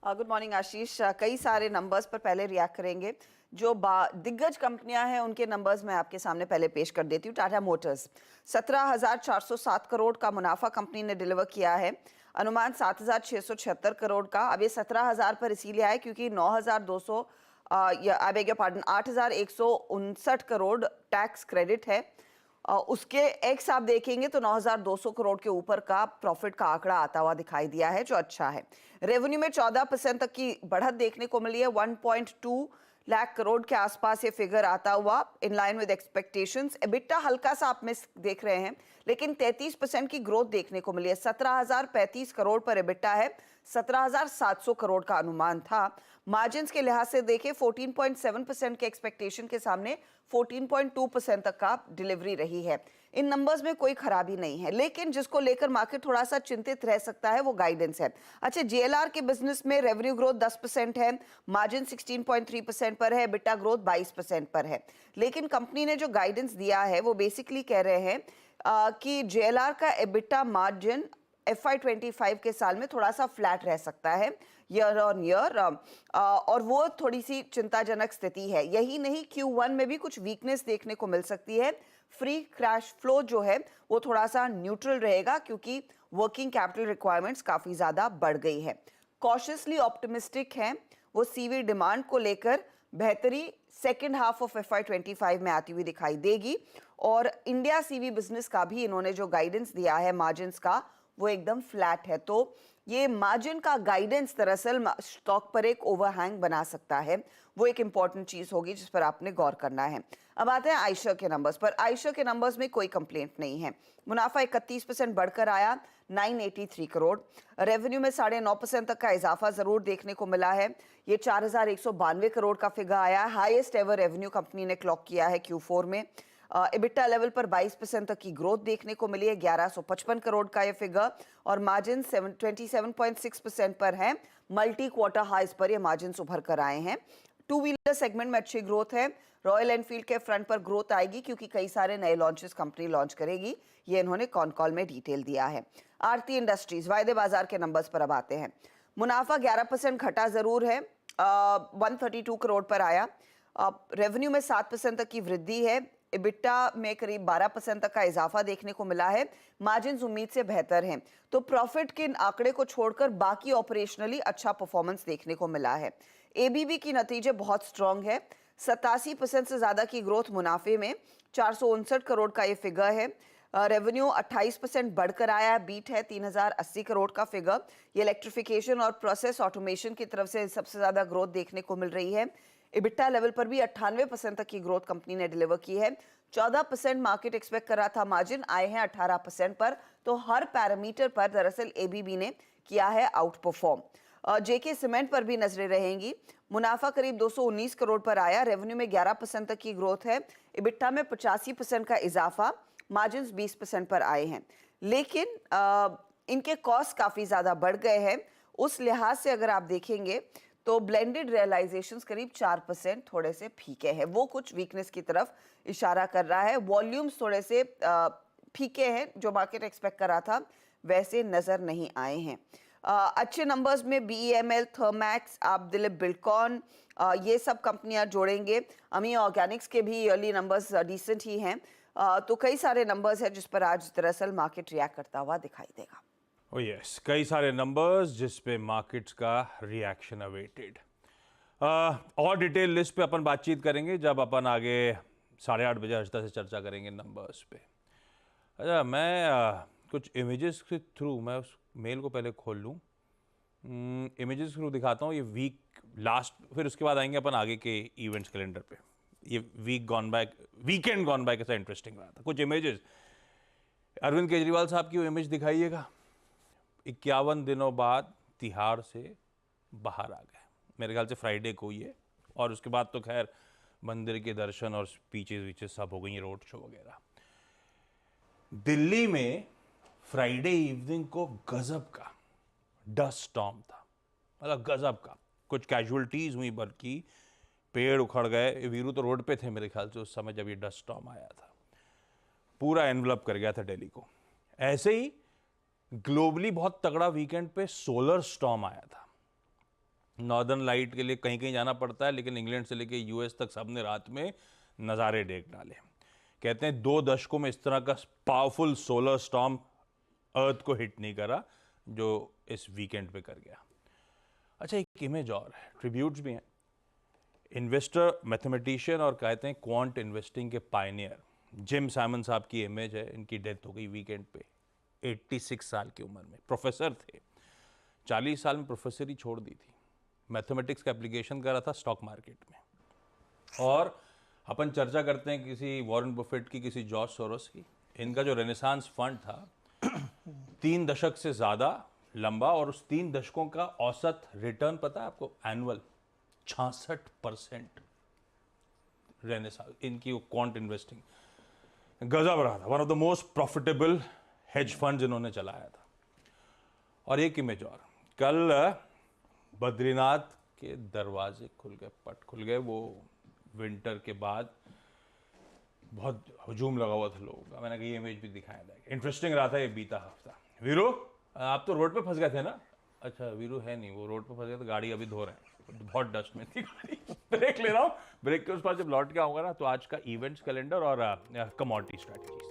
Good morning आशीष। कई सारे numbers पर पहले रिएक्ट करेंगे। जो दिग्गज कंपनियां हैं उनके नंबर्स मैं आपके सामने पहले पेश कर देती हूँ। टाटा मोटर्स 17,407 करोड़ का मुनाफा कंपनी ने डिलीवर किया है। अनुमान 7,676 करोड़ का। अब ये 17,000 पर इसीलिए आए क्योंकि 9,200 I beg your pardon 8,159 crore tax credit है। उसके एक्स आप देखेंगे तो 9,200 करोड़ के ऊपर का प्रॉफिट का आंकड़ा आता हुआ दिखाई दिया है, जो अच्छा है। रेवेन्यू में 14% तक की बढ़त देखने को मिली है। 1.2 लाख करोड़ के आसपास ये फिगर आता हुआ in line with expectations. EBITDA हल्का सा आप मिस देख रहे हैं, लेकिन 33% की ग्रोथ देखने को मिली है। 17,035 करोड़ पर एबिटा है। 17,700 करोड़ का अनुमान था। मार्जिन्स के लिहाज से देखें 14.7% के एक्सपेक्टेशन के सामने 14.2% तक का डिलीवरी रही है। इन नंबर्स में कोई खराबी नहीं है, लेकिन जिसको लेकर मार्केट थोड़ा सा चिंतित रह सकता है वो गाइडेंस है। अच्छा, जेएलआर के बिजनेस में रेवेन्यू ग्रोथ 10% है, मार्जिन 16.3% पर है, एबिटा ग्रोथ 22% पर है। लेकिन कंपनी ने जो गाइडेंस दिया है वो बेसिकली कह रहे हैं कि जेएलआर का एबिटा मार्जिन FY25 के साल में थोड़ा सा फ्लैट रह सकता है ईयर ऑन ईयर, और वो थोड़ी सी चिंताजनक स्थिति है। यही नहीं, Q1 में भी कुछ वीकनेस देखने को मिल सकती है। फ्री कैश फ्लो जो है वो थोड़ा सा न्यूट्रल रहेगा क्योंकि वर्किंग कैपिटल रिक्वायरमेंट्स काफी ज्यादा बढ़ गई है। कॉशियसली ऑप्टिमिस्टिक है वो सीवी डिमांड को लेकर। बेहतरी सेकेंड हाफ ऑफ FY25 में आती हुई दिखाई देगी। और इंडिया सीवी बिजनेस का भी इन्होंने जो गाइडेंस दिया है मार्जिन्स का, वो एकदम फ्लैट है। तो ये मार्जिन का गाइडेंस दरअसल स्टॉक पर एक ओवरहैंग बना सकता है। वो एक इंपॉर्टेंट चीज होगी जिस पर आपने गौर करना है। अब आते हैं आयशर के नंबर्स पर। आयशर के नंबर्स में कोई कंप्लेंट नहीं है। मुनाफा 31% बढ़कर आया 983 करोड़। रेवेन्यू में 9.5% तक का इजाफा जरूर देखने को मिला है। ये 4,192 करोड़ का फिगर आया। हाईएस्ट एवर रेवेन्यू कंपनी ने क्लॉक किया है Q4 में। एबिटा लेवल पर 22% तक की ग्रोथ देखने को मिली है। 1,155 करोड़ का ये फिगर, और मार्जिन 27.6% पर है। मल्टी क्वार्टर हाइस पर ये मार्जिन उभर कर आए हैं। टू व्हीलर सेगमेंट में अच्छी ग्रोथ है। रॉयल एनफील्ड के फ्रंट पर ग्रोथ आएगी क्योंकि कई सारे नए लॉन्चेस कंपनी लॉन्च करेगी। ये इन्होंने कॉन कॉल में डिटेल दिया है। आरती इंडस्ट्रीज वायदे बाजार के नंबर्स पर अब आते हैं। मुनाफा 11% घटा जरूर है, 132 करोड़ पर आया। रेवेन्यू में 7% तक की वृद्धि है। एबिटा में करीब 12% तक का इजाफा देखने को मिला है। मार्जिन उम्मीद से बेहतर हैं। तो प्रॉफिट के आंकड़े को छोड़कर बाकी ऑपरेशनली अच्छा परफॉर्मेंस देखने को मिला है। एबीबी की नतीजे बहुत स्ट्रांग है। 87% से ज्यादा की ग्रोथ मुनाफे में। 459 करोड़ का ये फिगर है। रेवेन्यू 28% बढ़कर आया, बीट है 3,080 करोड़ का फिगर। ये इलेक्ट्रिफिकेशन और प्रोसेस ऑटोमेशन की तरफ से सबसे ज्यादा ग्रोथ देखने को मिल रही है। एबिटा लेवल पर भी 98% तक की ग्रोथ कंपनी ने डिलीवर की है। 14% मार्केट एक्सपेक्ट कर रहा था, मार्जिन आए हैं 18% पर। तो हर पैरामीटर पर दरअसल एबीबी ने किया है आउट परफॉर्म। जेके सीमेंट पर भी नजरें रहेंगी। मुनाफा करीब 219 करोड़ पर आया। रेवेन्यू में 11% तक की ग्रोथ है। एबिटा में 85% का इजाफा, मार्जिन 20% पर आए हैं। लेकिन इनके कॉस्ट काफी ज्यादा बढ़ गए हैं। उस लिहाज से अगर आप देखेंगे तो ब्लेंडेड रियलाइजेशंस करीब 4% थोड़े से फीके हैं। वो कुछ वीकनेस की तरफ इशारा कर रहा है। वॉल्यूम्स थोड़े से फीके हैं, जो मार्केट एक्सपेक्ट कर रहा था वैसे नजर नहीं आए हैं। अच्छे नंबर्स में BEML, थर्मैक्स, आप दिलीप बिल्डकॉन, ये सब कंपनियां जोड़ेंगे। अमी ऑर्गेनिक्स के भी ईयरली नंबर्स डिसेंट ही हैं। तो कई सारे नंबर्स हैं जिस पर आज दरअसल मार्केट रिएक्ट करता हुआ दिखाई देगा। ओ यस, कई सारे नंबर्स जिस पे मार्केट्स का रिएक्शन अवेटेड। और डिटेल लिस्ट पे अपन बातचीत करेंगे जब अपन आगे 8:30 बजे अर्चता से चर्चा करेंगे नंबर्स पे। अच्छा, मैं कुछ इमेजेस के थ्रू मैं उस मेल को पहले खोल लूँ। इमेजेस थ्रू दिखाता हूँ ये वीक लास्ट, फिर उसके बाद आएंगे अपन आगे के इवेंट्स कैलेंडर पे। ये वीकेंड गॉन बाय कैसा इंटरेस्टिंग रहा था। कुछ इमेजेस अरविंद केजरीवाल साहब की वो इमेज दिखाइएगा। 51 दिनों बाद तिहाड़ से बाहर आ गए, मेरे ख्याल से फ्राइडे को ये, और उसके बाद तो खैर मंदिर के दर्शन और स्पीचेस वीचेस सब हो गई, रोड शो वगैरह। दिल्ली में फ्राइडे इवनिंग को गजब का डस्ट स्टॉर्म था, मतलब गजब का। कुछ कैजुअलिटीज हुई, बल्कि पेड़ उखड़ गए। वीरू तो रोड पे थे मेरे ख्याल से उस समय जब ये डस्ट स्टॉर्म आया था। पूरा एनवलप कर गया था दिल्ली को। ऐसे ही ग्लोबली बहुत तगड़ा वीकेंड पे सोलर स्टॉर्म आया था। नॉर्दर्न लाइट के लिए कहीं कहीं जाना पड़ता है, लेकिन इंग्लैंड से लेके यूएस तक सबने रात में नज़ारे देख डाले। कहते हैं 2 दशकों में इस तरह का पावरफुल सोलर स्टॉर्म अर्थ को हिट नहीं करा जो इस वीकेंड पे कर गया। अच्छा, एक इमेज और है, ट्रिब्यूट्स भी हैं। इन्वेस्टर, मैथमेटिशियन और कहते हैं क्वांट इन्वेस्टिंग के पायनियर जिम साइमन साहब की इमेज है। इनकी डेथ हो गई वीकेंड पे, 86 साल की उम्र में। प्रोफेसर थे, 40 साल में प्रोफेसरी छोड़ दी थी, मैथमेटिक्स का एप्लीकेशन कर रहा था स्टॉक मार्केट में। और अपन चर्चा करते हैं किसी वॉरेन बफेट की, किसी जॉर्ज सोरोस की। इनका जो रेनेसांस फंड था 3 दशक से ज़्यादा लंबा, और उस 3 दशकों का औसत रिटर्न पता है आपको? Annual 66% renaissance. इनकी क्वांट इन्वेस्टिंग गजब रहा था, one of the most profitable hedge funds इन्होंने चलाया था। और एक इमेज और, कल बद्रीनाथ के दरवाजे खुल गए, पट खुल गए। वो विंटर के बाद बहुत हजूम लगा हुआ था लोगों का। मैंने कहा ये इमेज भी दिखाया था। इंटरेस्टिंग रहा था ये बीता हफ्ता। वीरू, आप तो रोड पे फंस गए थे ना? अच्छा, वीरू है नहीं, वो रोड पे फंस गया तो गाड़ी अभी धो रहे हैं, बहुत डस्ट में थी गाड़ी। ब्रेक ले रहा हूँ, ब्रेक के उस पास जब लौट के आऊँगा ना तो आज का इवेंट्स कैलेंडर और कमोडिटी स्ट्रैटेजी।